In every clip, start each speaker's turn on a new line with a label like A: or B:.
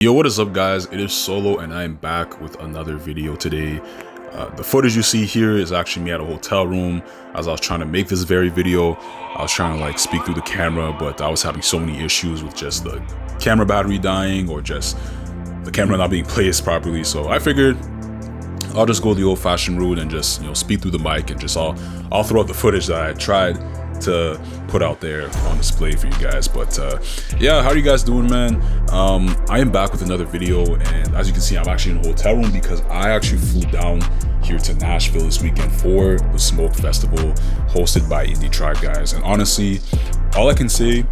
A: Yo, what is up guys? It is Solo and I am back with another video today. The footage you see here is actually me at a hotel room. As I was trying to make this very video, I was trying to like speak through the camera, but I was having so many issues with just the camera battery dying or just the camera not being placed properly. So I figured I'll just go the old-fashioned route and just speak through the mic and just I'll throw out the footage that I tried to put out there on display for you guys. But yeah, how are you guys doing, man? I am back with another video, and as you can see, I'm actually in a hotel room because I actually flew down here to Nashville this weekend for the Smoke Festival hosted by Indie Tribe guys. And honestly, all I can say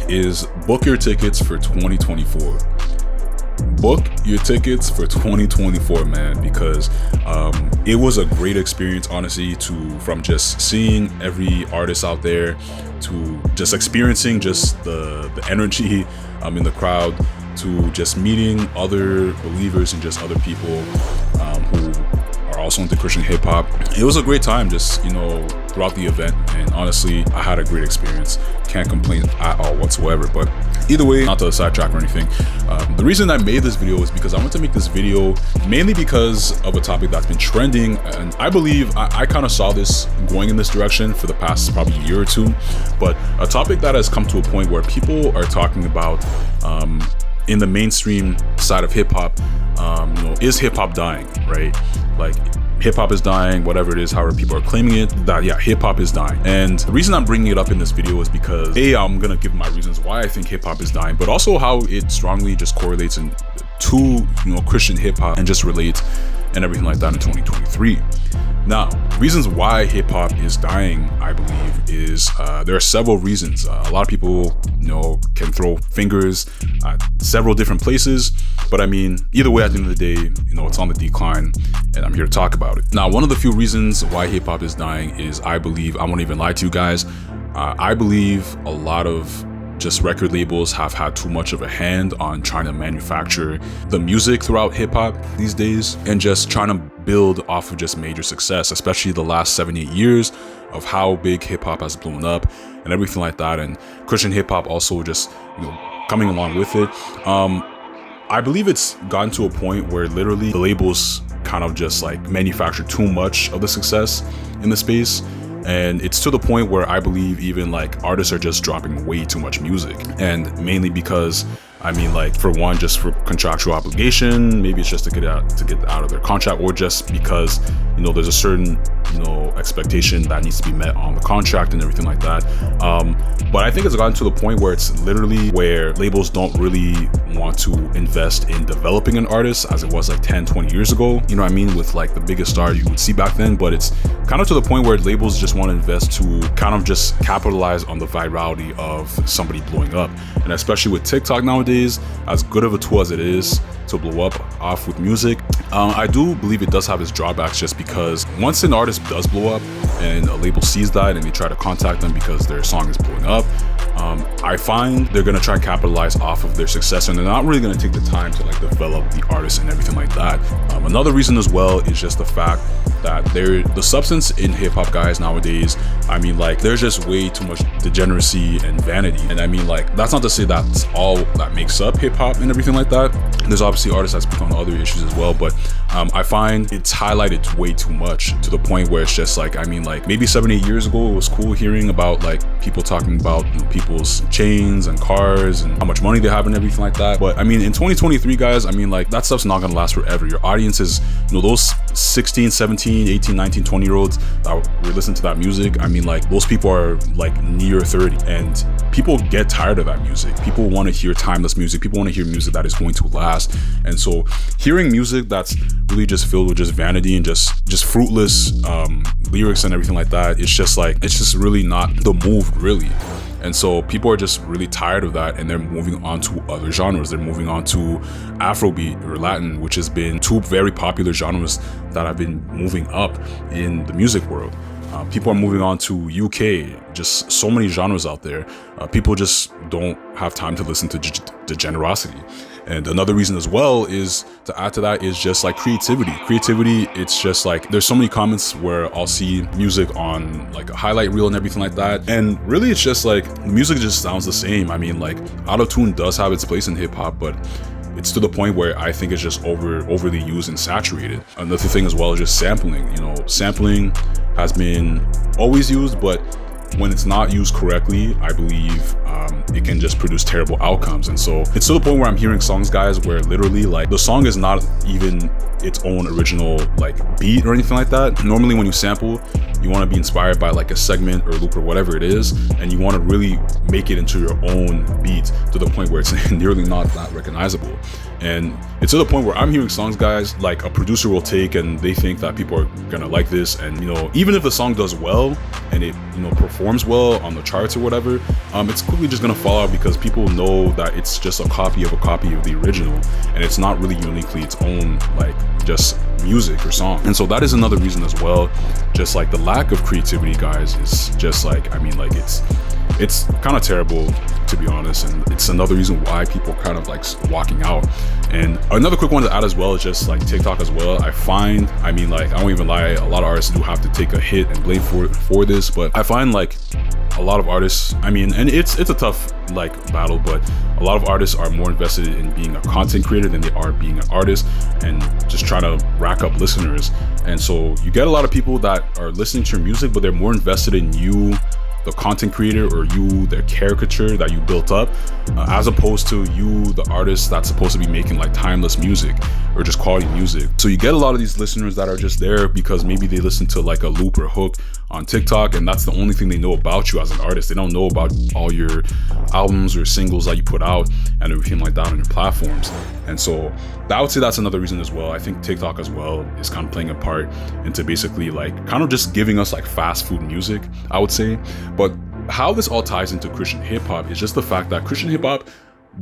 A: is book your tickets for 2024. Book your tickets for 2024, man, because it was a great experience, honestly, from just seeing every artist out there to just experiencing just the energy in the crowd, to just meeting other believers and just other people who are also into Christian hip-hop. It was a great time just throughout the event, and honestly I had a great experience. Can't complain at all whatsoever. But either way, not to sidetrack or anything, the reason I made this video is because I want to make this video mainly because of a topic that's been trending, and I believe I kind of saw this going in this direction for the past probably year or two, but a topic that has come to a point where people are talking about in the mainstream side of hip-hop. Is hip-hop dying, right? Like, hip-hop is dying, whatever it is, however people are claiming it, that yeah, hip-hop is dying. And the reason I'm bringing it up in this video is because I'm gonna give my reasons why I think hip-hop is dying, but also how it strongly just correlates to Christian hip-hop and just relates and everything like that in 2023. Now, reasons why hip-hop is dying, I believe, is there are several reasons. A lot of people can throw fingers at several different places, but I mean, either way, at the end of the day, it's on the decline, and I'm here to talk about it. Now, one of the few reasons why hip-hop is dying is, I believe, I won't even lie to you guys, I believe a lot of just record labels have had too much of a hand on trying to manufacture the music throughout hip-hop these days, and just trying to build off of just major success, especially the last 7-8 years of how big hip-hop has blown up and everything like that, and Christian hip-hop also just coming along with it. I believe it's gotten to a point where literally the labels kind of just like manufacture too much of the success in the space. And it's to the point where I believe even like artists are just dropping way too much music, and mainly because for one, just for contractual obligation, maybe it's just to get out of their contract, or just because there's a certain expectation that needs to be met on the contract and everything like that. But I think it's gotten to the point where it's literally where labels don't really want to invest in developing an artist as it was like 10-20 years ago, with like the biggest star you would see back then. But it's kind of to the point where labels just want to invest to kind of just capitalize on the virality of somebody blowing up. And especially with TikTok nowadays, as good of a tool as it is to blow off with music, I do believe it does have its drawbacks, just because once an artist does blow up and a label sees that and they try to contact them because their song is blowing up, I find they're gonna try and capitalize off of their success, and they're not really gonna take the time to like develop the artist and everything like that. Another reason as well is just the fact that the substance in hip-hop guys nowadays, there's just way too much degeneracy and vanity. And that's not to say that's all that makes up hip-hop and everything like that. There's obviously artists that speak on other issues as well, but I find it's highlighted way too much, to the point where it's just like, maybe 7-8 years ago it was cool hearing about like people talking about people's chains and cars and how much money they have and everything like that. But in 2023, guys, that stuff's not gonna last forever. Your audience is those 16, 17, 18, 19, 20 year olds that were listening to that music, those people are like near 30, and people get tired of that music. People want to hear timeless music. People want to hear music that is going to last. And so hearing music that's really just filled with just vanity and just fruitless lyrics and everything like that, it's just really not the move, really. And so people are just really tired of that, and they're moving on to other genres. They're moving on to Afrobeat or Latin, which has been two very popular genres that have been moving up in the music world. People are moving on to UK, just so many genres out there. People just don't have time to listen to the generosity. And another reason as well is, to add to that, is just like creativity. It's just like, there's so many comments where I'll see music on like a highlight reel and everything like that. And really it's just like, music just sounds the same. I mean, like, auto-tune does have its place in hip hop, but it's to the point where I think it's just overly used and saturated. Another thing as well is just sampling. You know, sampling has been always used, but when it's not used correctly, I believe it can just produce terrible outcomes. And so it's to the point where I'm hearing songs, guys, where literally like the song is not even its own original like beat or anything like that. Normally when you sample, you want to be inspired by like a segment or loop or whatever it is, and you want to really make it into your own beat to the point where it's nearly not that recognizable. And it's to the point where I'm hearing songs, guys, like a producer will take and they think that people are gonna like this, and you know, even if the song does well and it, you know, performs well on the charts or whatever, it's quickly just gonna fall out because people know that it's just a copy of the original, and it's not really uniquely its own like just music or song. And so that is another reason as well. Just like the lack of creativity, guys, is just like, I mean, like it's kind of terrible, to be honest, and it's another reason why people kind of like walking out. And another quick one to add as well is just like TikTok as well. I find, I mean, like, I won't even lie, a lot of artists do have to take a hit and blame for this, but I find like a lot of artists, I mean, and it's a tough like battle, but a lot of artists are more invested in being a content creator than they are being an artist and just trying to rack up listeners. And so you get a lot of people that are listening to your music, but they're more invested in you, the content creator, or you, their caricature that you built up, as opposed to you, the artist that's supposed to be making like timeless music or just quality music. So you get a lot of these listeners that are just there because maybe they listen to like a loop or hook on TikTok, and that's the only thing they know about you as an artist. They don't know about all your albums or singles that you put out and everything like that on your platforms. And so I would say that's another reason as well. I think TikTok as well is kind of playing a part into basically like kind of just giving us like fast food music, I would say. But how this all ties into Christian hip hop is just the fact that Christian hip hop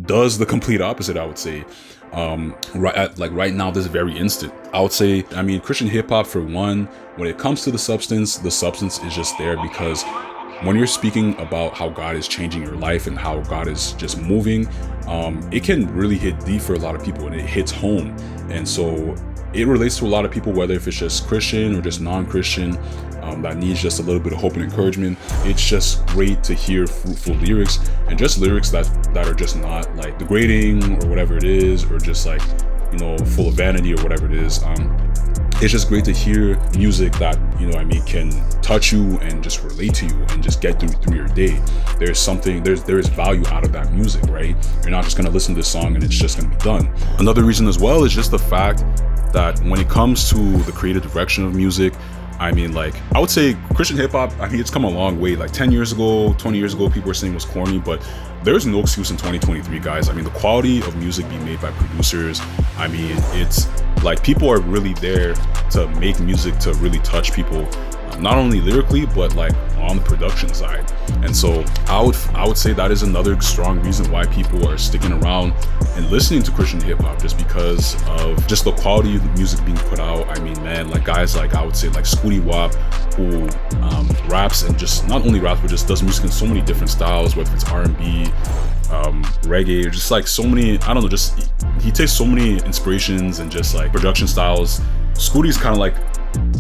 A: does the complete opposite, I would say. Right now, this very instant, I would say, I mean, Christian hip hop, for one, when it comes to the substance is just there because when you're speaking about how God is changing your life and how God is just moving, it can really hit deep for a lot of people, and it hits home. And so it relates to a lot of people, whether if it's just Christian or just non-Christian, that needs just a little bit of hope and encouragement. It's just great to hear fruitful lyrics, and just lyrics that are just not like degrading or whatever it is, or just like, you know, full of vanity or whatever it is. It's just great to hear music that, you know, I mean, can touch you and just relate to you and just get through your day. There is value out of that music, right? You're not just gonna listen to this song and it's just gonna be done. Another reason as well is just the fact that when it comes to the creative direction of music, I mean, like, I would say Christian hip hop, I mean, it's come a long way. Like 10 years ago, 20 years ago, people were saying it was corny, but there's no excuse in 2023, guys. I mean, the quality of music being made by producers, I mean, it's like people are really there to make music to really touch people, not only lyrically, but like on the production side. And so I would say that is another strong reason why people are sticking around and listening to Christian hip hop, just because of just the quality of the music being put out. I mean, man, like guys like, I would say like Scooty Wop, who raps, and just not only raps, but just does music in so many different styles, whether it's R&B, reggae, or just like so many, I don't know, just he takes so many inspirations and just like production styles. Scooty's kind of like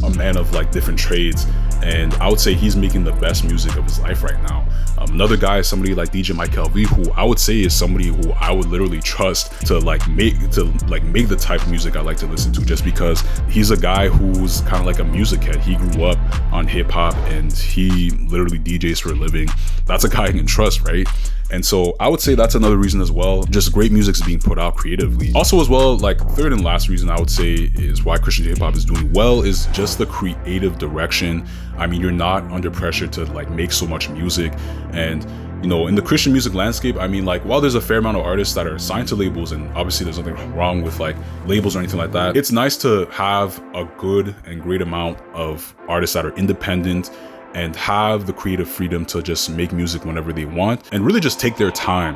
A: a man of like different trades, and I would say he's making the best music of his life right now. Another guy is somebody like DJ Mike LV, who I would say is somebody who I would literally trust to make the type of music I like to listen to, just because he's a guy who's kind of like a music head. He grew up on hip hop and he literally DJs for a living. That's a guy I can trust, right? And so I would say that's another reason as well. Just great music is being put out creatively. Also as well, like third and last reason I would say is why Christian hip hop is doing well is just the creative direction. I mean, you're not under pressure to like make so much music. And you know, in the Christian music landscape, I mean, like, while there's a fair amount of artists that are signed to labels, and obviously there's nothing wrong with like labels or anything like that, it's nice to have a good and great amount of artists that are independent and have the creative freedom to just make music whenever they want and really just take their time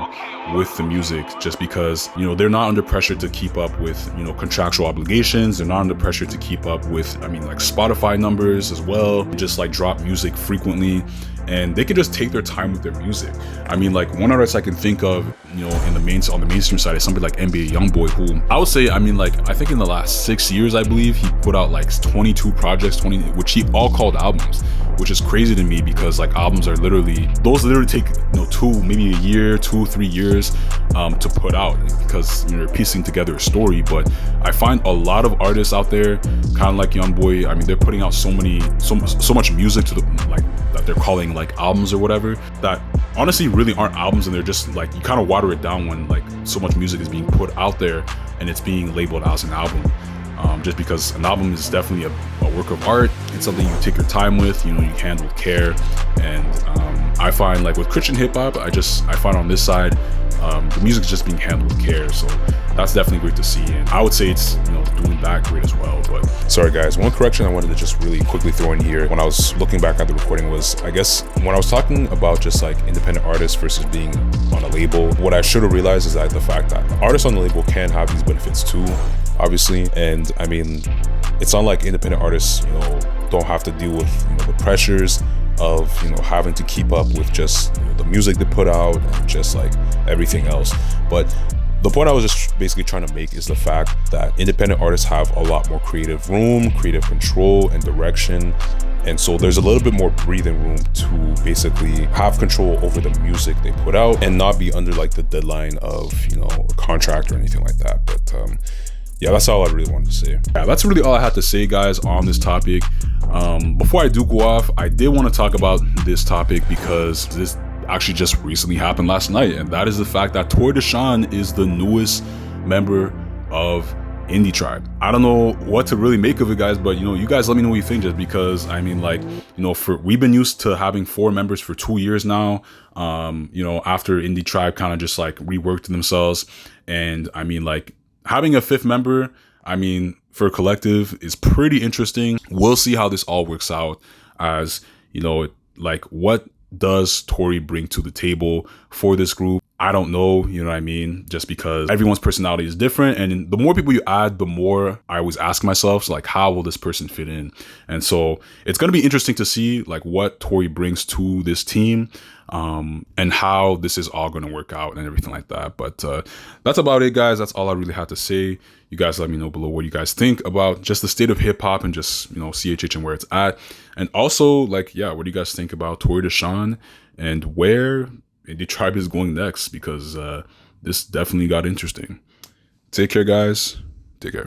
A: with the music, just because, you know, they're not under pressure to keep up with, you know, contractual obligations. They're not under pressure to keep up with, I mean, like Spotify numbers as well, just like drop music frequently. and they can just take their time with their music. I mean, like one artist I can think of, you know, on the mainstream side is somebody like NBA YoungBoy, who I would say, I mean, like I think in the last 6 years, I believe he put out like 22 projects, which he all called albums, which is crazy to me because like albums are literally take, you know, maybe a year, 2-3 years to put out, because you're piecing together a story. But I find a lot of artists out there, kind of like YoungBoy, I mean, they're putting out so much music to the, like, that they're calling like albums or whatever, that honestly really aren't albums, and they're just like, you kind of water it down when like so much music is being put out there and it's being labeled as an album. Just because an album is definitely a work of art. It's something you take your time with, you know, you handle with care. And I find like with Christian hip hop, I find on this side, the music is just being handled with care. So that's definitely great to see. And I would say it's, you know, doing that great as well. But sorry guys, one correction I wanted to just really quickly throw in here when I was looking back at the recording was, I guess when I was talking about just like independent artists versus being on a label, what I should have realized is that the fact that artists on the label can have these benefits too, obviously. And I mean, it's not like independent artists, you know, don't have to deal with, you know, the pressures of, you know, having to keep up with just, you know, the music they put out and just like everything else. But the point I was just basically trying to make is the fact that independent artists have a lot more creative room, creative control and direction. And so there's a little bit more breathing room to basically have control over the music they put out and not be under like the deadline of, you know, a contract or anything like that. But yeah, that's all I really wanted to say. Yeah, that's really all I had to say, guys, on this topic. Before I do go off, I did want to talk about this topic because this actually just recently happened last night, and that is the fact that Tory Deshawn is the newest member of Indie Tribe. I don't know what to really make of it, guys, but you know, you guys let me know what you think, just because I mean, like, you know, we've been used to having 4 members for 2 years now. You know, after Indie Tribe kind of just like reworked themselves, and I mean, like, having a 5th member, I mean, for a collective is pretty interesting. We'll see how this all works out, as you know, like, what does Tory bring to the table for this group? I don't know, you know what I mean? Just because everyone's personality is different, and the more people you add, the more I always ask myself, so like, how will this person fit in? And so it's going to be interesting to see like what Tory brings to this team, and how this is all going to work out and everything like that. But that's about it, guys. That's all I really had to say. You guys let me know below what you guys think about just the state of hip hop and just, you know, CHH and where it's at. And also, like, yeah, what do you guys think about Tory Deshawn and where Indie Tribe is going next? Because this definitely got interesting. Take care, guys. Take care.